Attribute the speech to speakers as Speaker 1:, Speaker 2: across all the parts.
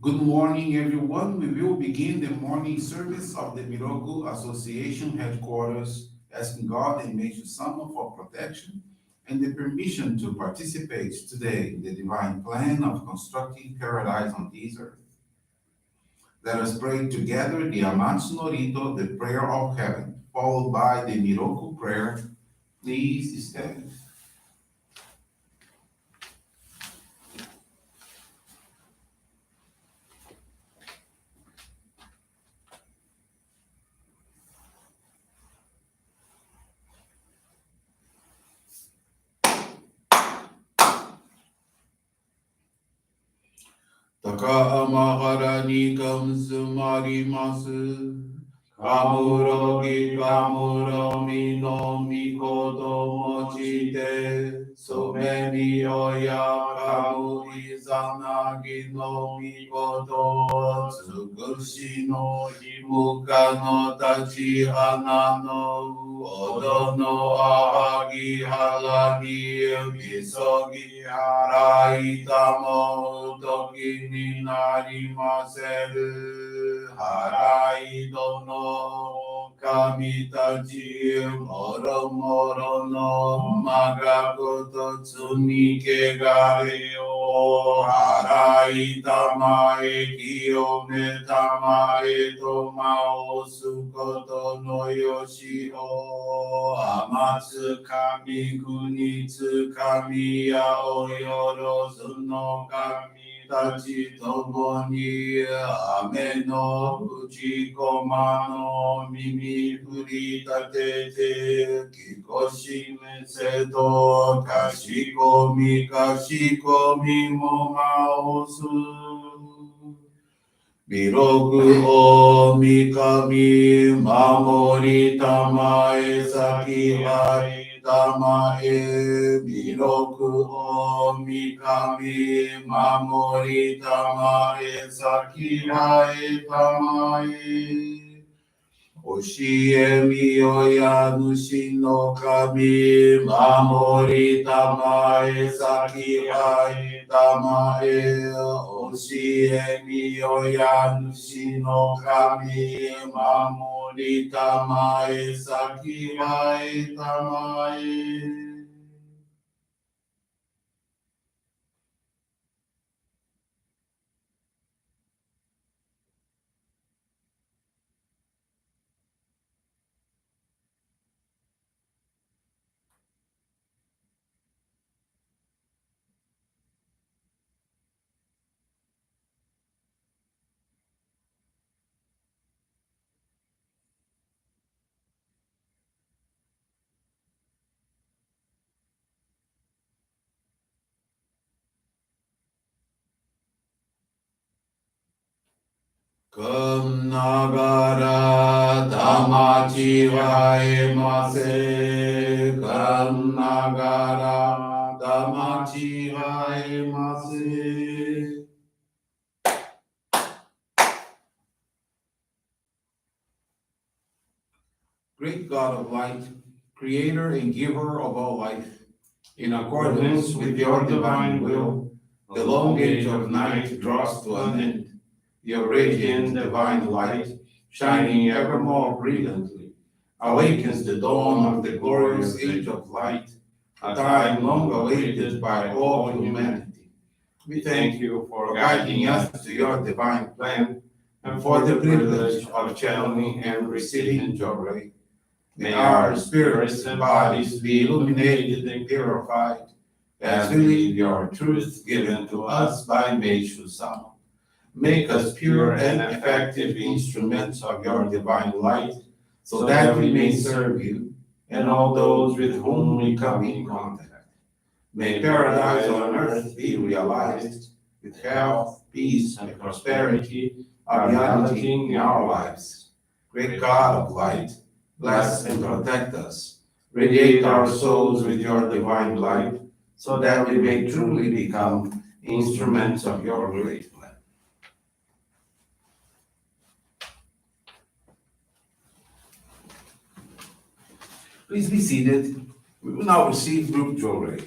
Speaker 1: Good morning, everyone. We will begin the morning service of the Miroku Association headquarters, asking God and Meishu-sama for protection and the permission to participate today in the divine plan of constructing paradise on this earth. Let us pray together the Amatsu-Norito, the prayer of heaven, followed by the Miroku Prayer. Please stand. Taka amahara ni kamsumarimasu. Kamurogi kamuromi no mikoto mochite. Somemi oya kamuri zanagi no mikoto. Tsukushi no himuka no tachi hana no. Odo no ahagi halagi misogi harai tamo toki ni narimaseru. Harai dono kamitachi moro moro no magakoto tsunike gare o. Harai tamae kiyome tamae tomao sukoto no yoshi o. Amatsu kami kunitsu kami ya oyorozu no kami tachi tomo ni ame no fujikoma no mimi furitatete kikoshime seto kashikomi mo maosu. Miroku o mikami mamori tamae saki hai tamae. Miroku o mikami mamori tamae saki hai tamae. Oshie miyoya nushi no kami mamori tamae saki hai tamae. Oshie miyoya nushi no kami mamori tamae saki hai tamae. Kum nagara damachi haemase. Kum nagara damachi haemase. Great God of light, creator and giver of all life, in accordance with your divine will, the long age of night draws to an end. Your radiant divine light, shining ever more brilliantly, awakens the dawn of the glorious age of light, a time long awaited by all humanity. We thank you for guiding us to your divine plan and for the privilege of channeling and receiving Johrei. May our spirits and bodies be illuminated and purified as we live your truth given to us by Meishu-sama. Make us pure and effective instruments of your divine light, so that we may serve you and all those with whom we come in contact. May paradise on earth be realized, with health, peace, and prosperity a reality in our lives. Great God of light, bless and protect us. Radiate our souls with your divine light, so that we may truly become instruments of your great plan. Please be seated. We will now receive group Johrei.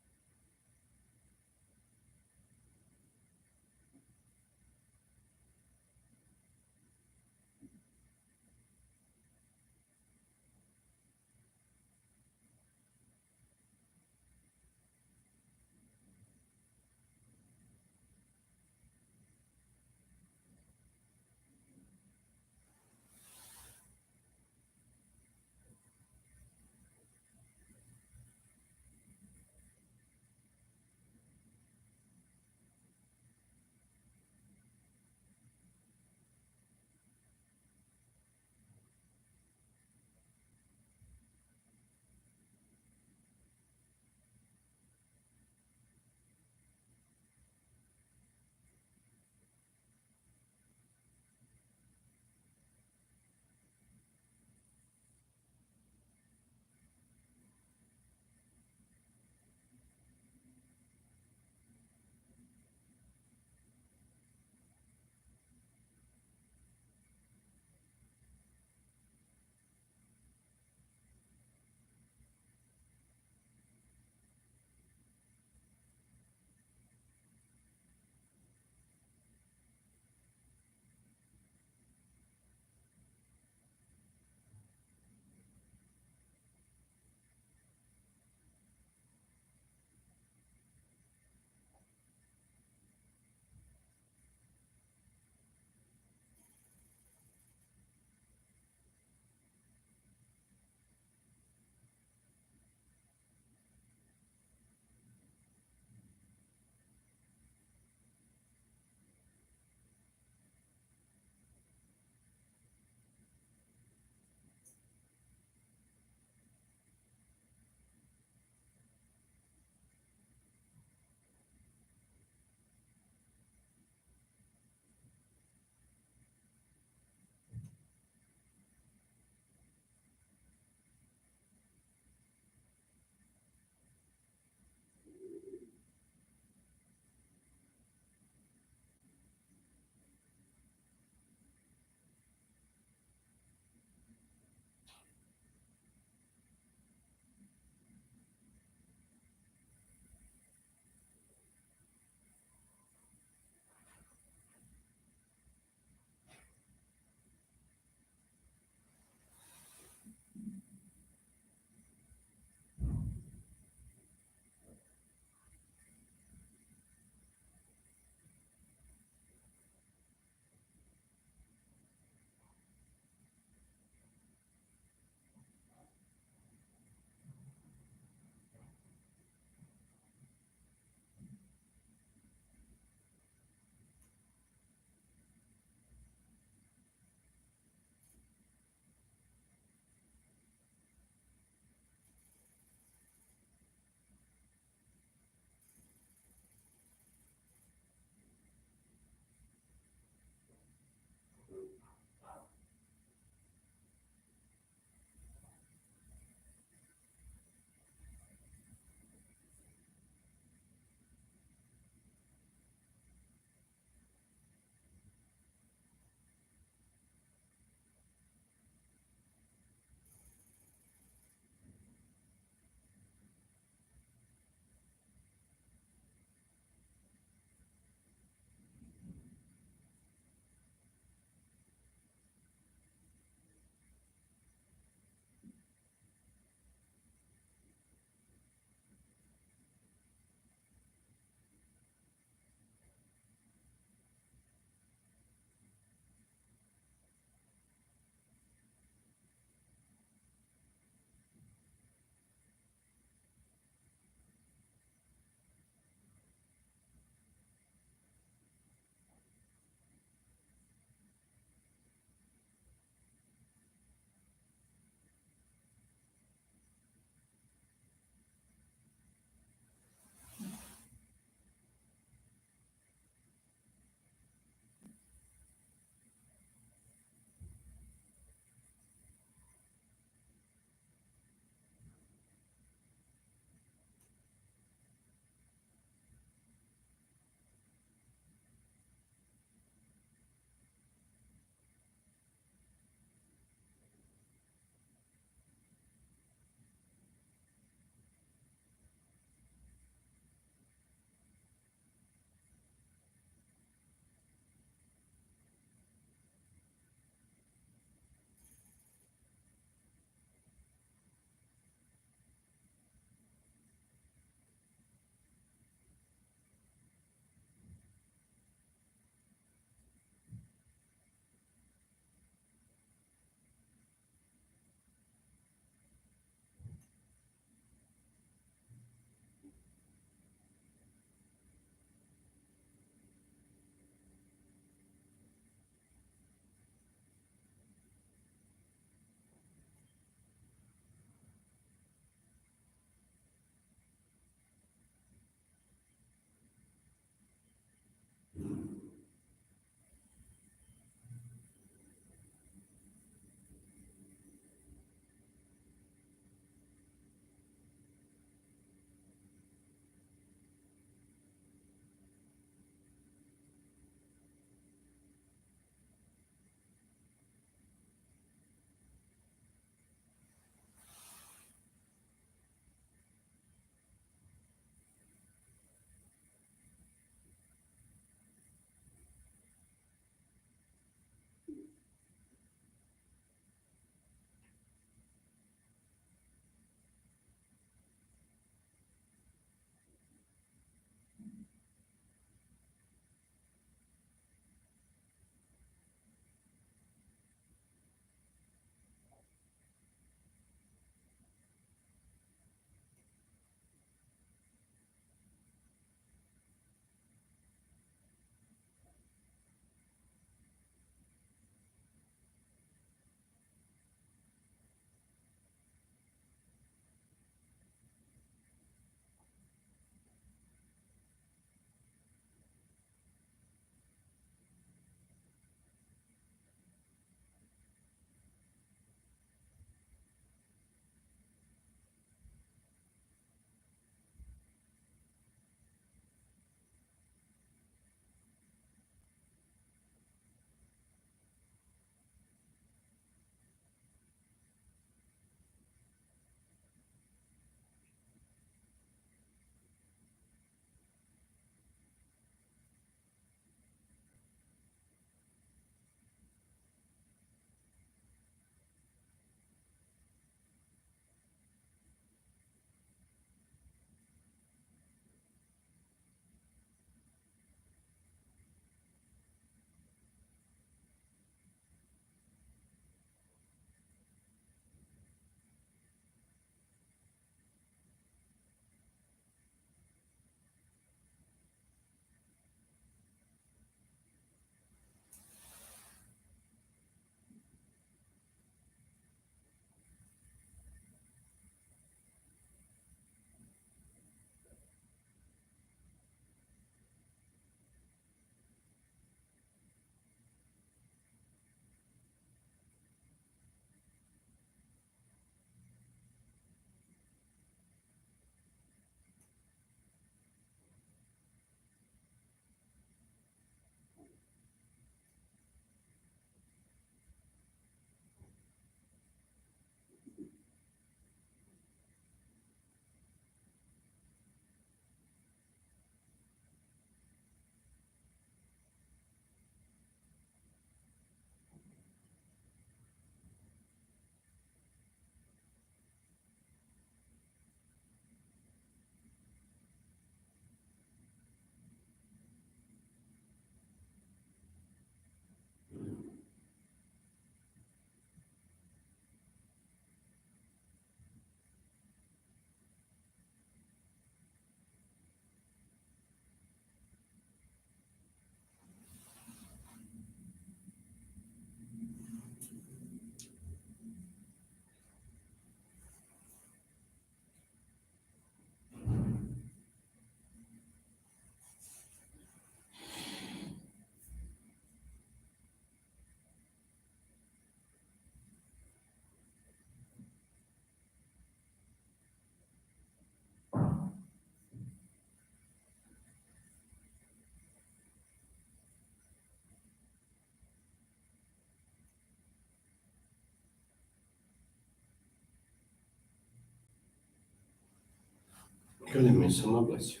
Speaker 2: God and Meishu-sama bless you.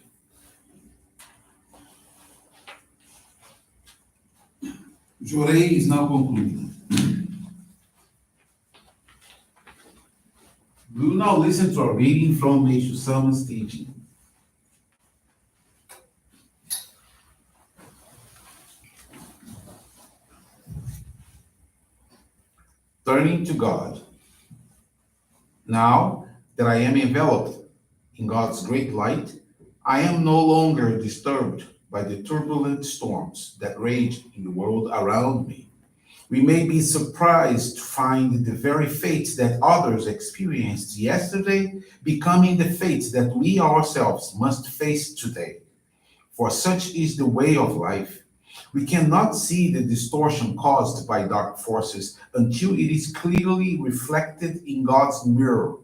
Speaker 1: Johrei is now concluded. We will now listen to a reading from Meishu-sama's teaching. Turning to God. Now that I am enveloped in God's great light, I am no longer disturbed by the turbulent storms that rage in the world around me. We may be surprised to find the very fates that others experienced yesterday becoming the fates that we ourselves must face today. For such is the way of life. We cannot see the distortion caused by dark forces until it is clearly reflected in God's mirror.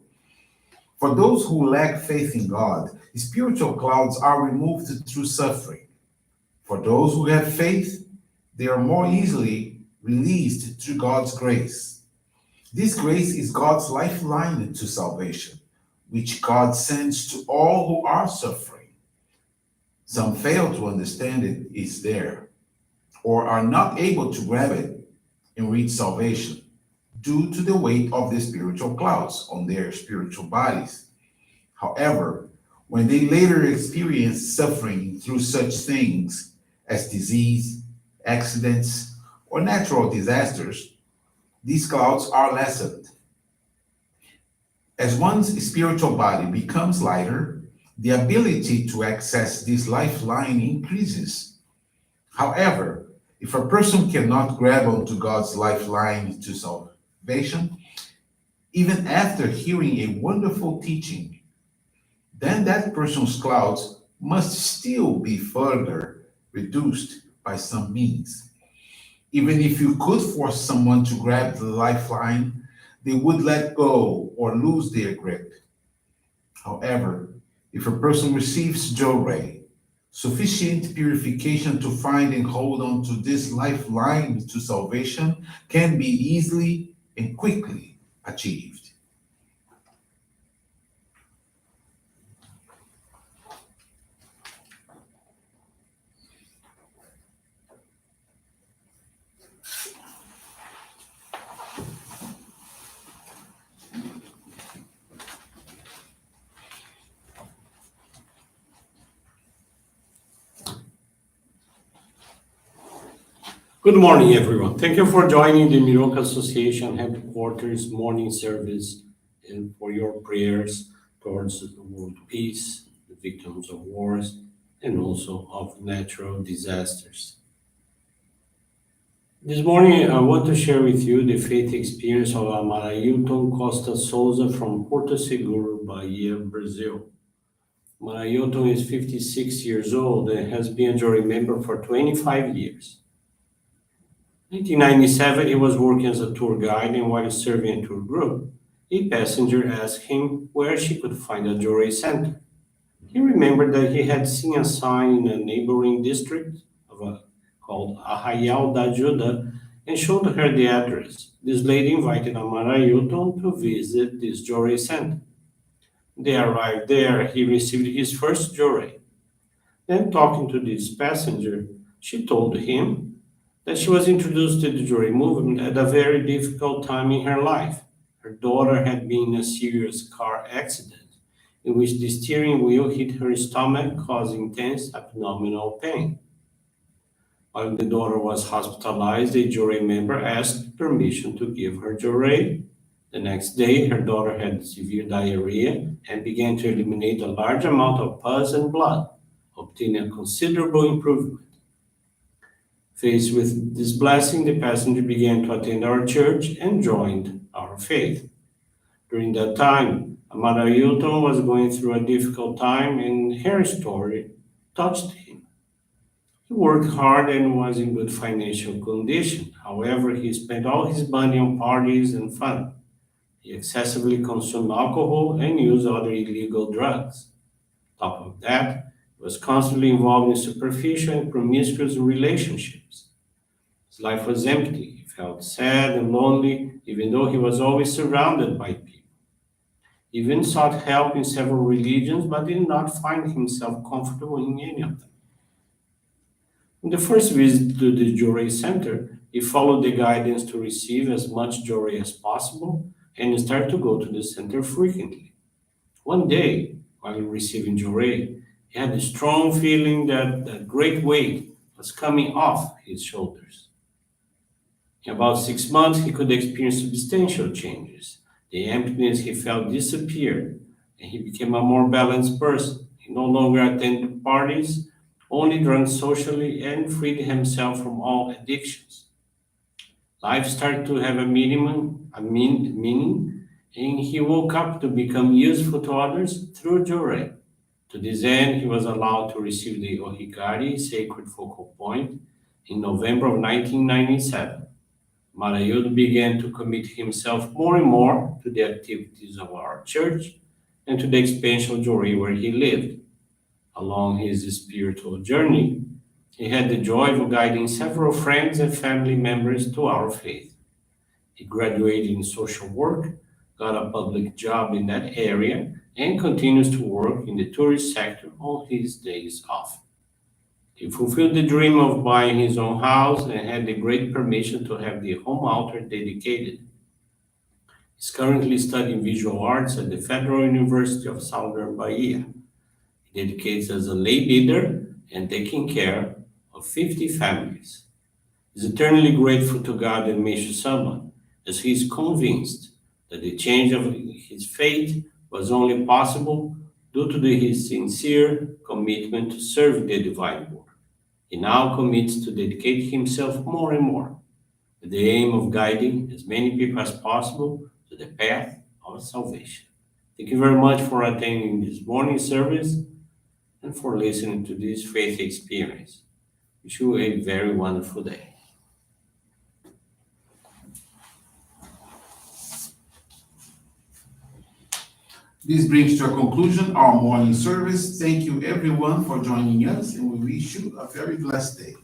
Speaker 1: For those who lack faith in God, spiritual clouds are removed through suffering. For those who have faith, they are more easily released through God's grace. This grace is God's lifeline to salvation, which God sends to all who are suffering. Some fail to understand it is there, or are not able to grab it and reach salvation due to the weight of the spiritual clouds on their spiritual bodies. However, when they later experience suffering through such things as disease, accidents, or natural disasters, these clouds are lessened. As one's spiritual body becomes lighter, the ability to access this lifeline increases. However, if a person cannot grab onto God's lifeline to salvation, even after hearing a wonderful teaching, then that person's clouds must still be further reduced by some means. Even if you could force someone to grab the lifeline, they would let go or lose their grip. However, if a person receives Johrei, sufficient purification to find and hold on to this lifeline to salvation can be easily and quickly achieved.
Speaker 2: Good morning, everyone. Thank you for joining the Miroku Association headquarters morning service and for your prayers towards the world peace, the victims of wars, and also of natural disasters. This morning, I want to share with you the faith experience of Amatsu-Norito Costa Souza from Porto Seguro, Bahia, Brazil. Amatsu-Norito is 56 years old and has been a jury member for 25 years. 1997, he was working as a tour guide, and while serving a tour group, a passenger asked him where she could find a Johrei center. He remembered that he had seen a sign in a neighboring district called Arraial da Ajuda and showed her the address. This lady invited Amatsu-Norito to visit this Johrei center. They arrived there. He received his first Johrei. Then, talking to this passenger, she told him that she was introduced to the Johrei movement at a very difficult time in her life. Her daughter had been in a serious car accident in which the steering wheel hit her stomach, causing intense abdominal pain. While the daughter was hospitalized, a Johrei member asked permission to give her Johrei. The next day, her daughter had severe diarrhea and began to eliminate a large amount of pus and blood, obtaining a considerable improvement. Faced with this blessing, the passenger began to attend our church and joined our faith. During that time, Amatsu-Norito was going through a difficult time, and her story touched him. He worked hard and was in good financial condition. However, he spent all his money on parties and fun. He excessively consumed alcohol and used other illegal drugs. On top of that, he was constantly involved in superficial and promiscuous relationships. His life was empty. He felt sad and lonely, even though he was always surrounded by people. He even sought help in several religions, but did not find himself comfortable in any of them. In the first visit to the Johrei Center, he followed the guidance to receive as much Johrei as possible and started to go to the center frequently. One day, while receiving Johrei, he had a strong feeling that a great weight was coming off his shoulders. In about 6 months, he could experience substantial changes. The emptiness he felt disappeared, and he became a more balanced person. He no longer attended parties, only drank socially, and freed himself from all addictions. Life started to have meaning, and he woke up to become useful to others through Johrei. To this end, he was allowed to receive the Ohikari sacred focal point in November of 1997. Marayudo began to commit himself more and more to the activities of our church and to the expansion of Johrei where he lived. Along his spiritual journey, he had the joy of guiding several friends and family members to our faith. He graduated in social work, got a public job in that area, and continues to work in the tourist sector on his days off. He fulfilled the dream of buying his own house and had the great permission to have the home altar dedicated. He's currently studying visual arts at the Federal University of Southern Bahia. He dedicates as a lay leader and taking care of 50 families. He's eternally grateful to God and Meishu-sama, as he is convinced that the change of his fate was only possible due to his sincere commitment to serve the divine work. He now commits to dedicate himself more and more, with the aim of guiding as many people as possible to the path of salvation. Thank you very much for attending this morning service and for listening to this faith experience. Wish you a very wonderful day.
Speaker 1: This brings to a conclusion our morning service. Thank you everyone for joining us, and we wish you a very blessed day.